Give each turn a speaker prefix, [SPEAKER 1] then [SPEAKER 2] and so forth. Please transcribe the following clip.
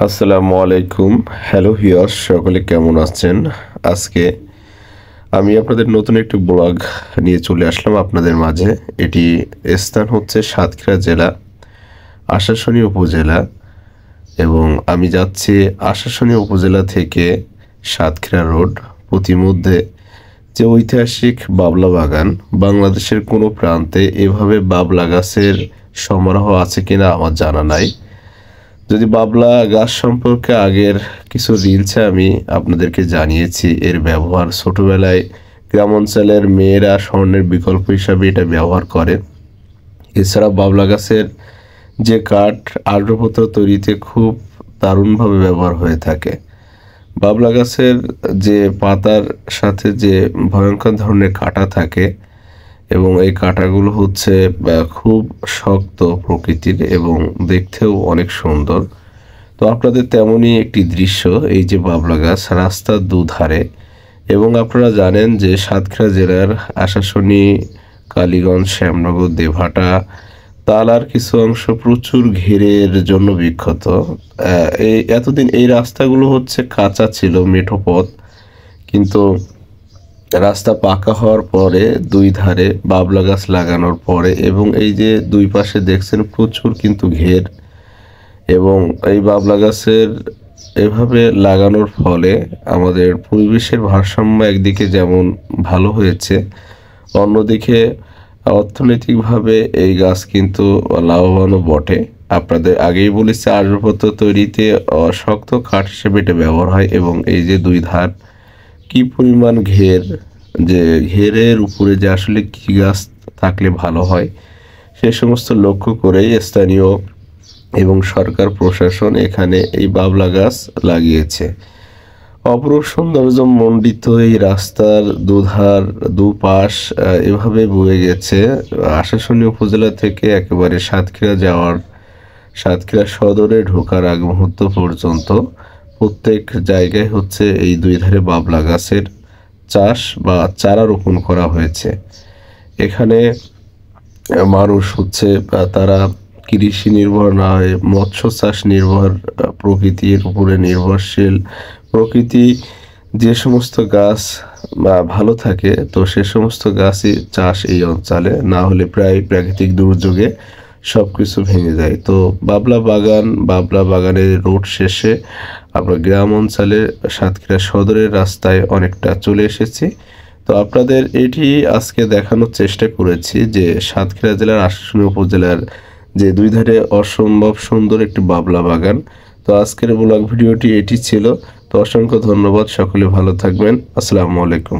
[SPEAKER 1] আসসালামু আলাইকুম। Hello viewers, সকলে কেমন আছেন? আজকে আমি আপনাদের নতুন একটি ব্লগ নিয়ে চলে আসলাম আপনাদের মাঝে। এটি স্থান হচ্ছে সাতক্ষীরা জেলা, আশাশুনি উপজেলা, এবং আমি যাচ্ছি আশাশুনি উপজেলা থেকে সাতক্ষীরা রোড। প্রতিমধ্যে যে ঐতিহাসিক বাবলা বাগান, বাংলাদেশের কোনো প্রান্তে এভাবে বাবলা গাছের সমারোহ আছে কিনা আমার জানা নাই। যদি বাবলা গাছ সম্পর্কে আগের কিছু রিলসে আমি আপনাদেরকে জানিয়েছি, এর ব্যবহার ছোটবেলায় গ্রাম অঞ্চলের মেয়েরা স্বর্ণের বিকল্প হিসাবে এটা ব্যবহার করে। এছাড়া বাবলা গাছের যে কাঠ আসবাবপত্র তৈরিতে খুব দারুণভাবে ব্যবহার হয়ে থাকে। বাবলা গাছের যে পাতার সাথে যে ভয়ঙ্কর ধরনের কাঁটা থাকে, এবং এই কাঁটাগুলো হচ্ছে খুব শক্ত প্রকৃতির এবং দেখতেও অনেক সুন্দর। তো আপনাদের তেমনই একটি দৃশ্য, এই যে বাবলা গাছ রাস্তার দুধারে। এবং আপনারা জানেন যে সাতক্ষীরা জেলার আশাশুনি, কালীগঞ্জ, শ্যামনগর, দেভাটা, তালার কিছু অংশ প্রচুর ঘেরের জন্য বিখ্যাত। এই এতদিন এই রাস্তাগুলো হচ্ছে কাঁচা ছিল, মেঠো পথ, কিন্তু রাস্তা পাকা হওয়ার পরে দুই ধারে বাবলা গাছ লাগানোর পরে, এবং এই যে দুই পাশে দেখছেন প্রচুর কিন্তু ঘের, এবং এই বাবলা গাছের এভাবে লাগানোর ফলে আমাদের পরিবেশের ভারসাম্য একদিকে যেমন ভালো হয়েছে, অন্যদিকে অর্থনৈতিকভাবে এই গাছ কিন্তু লাভবানও বটে। আপনাদের আগেই বলেছি, আসবাবপত্র তৈরিতে শক্ত কাঠ হিসেবে এটা ব্যবহার হয়। এবং এই যে দুই ধার কি পরিমাণ ঘের, যে ঘেরের উপরে যে আসলে কি গাছ থাকলে ভালো হয় সে সমস্ত লক্ষ্য করেই স্থানীয় এবং সরকার প্রশাসন এখানে এই বাবলা গাছ লাগিয়েছে। অপরূপ সৌন্দর্য মণ্ডিত এই রাস্তার দুধার দুপাশ এভাবে বয়ে গেছে আশাশুনি উপজেলা থেকে একেবারে সাতক্ষীরা সদরে ঢোকার আগ মুহূর্ত পর্যন্ত। প্রত্যেক জায়গায় হচ্ছে এই দুই ধারে বাবলা গাছের চাষ বা চারা রোপণ করা হয়েছে। এখানে মানুষ হচ্ছে তারা কৃষি নির্ভর না হয়ে মৎস্য চাষ নির্ভর, প্রকৃতির উপরে নির্ভরশীল। প্রকৃতি যে সমস্ত গাছ ভালো থাকে, তো সে সমস্ত গাছই চাষ এই অঞ্চলে, না হলে প্রায় প্রাকৃতিক দুর্যোগে সব কিছু ভেঙে যায়। তো বাবলা বাগানের রোড শেষে আমরা গ্রাম অঞ্চলে সাতক্ষীরা সদরের রাস্তায় অনেকটা চলে এসেছি। তো আপনাদের এটি আজকে দেখানোর চেষ্টা করেছি যে সাতক্ষীরা জেলার আশাশুনি উপজেলার যে দুই ধারে অসম্ভব সুন্দর একটি বাবলা বাগান। তো আজকের ব্লগ ভিডিওটি এটি ছিল। তো অসংখ্য ধন্যবাদ, সকলে ভালো থাকবেন। আসসালামু আলাইকুম।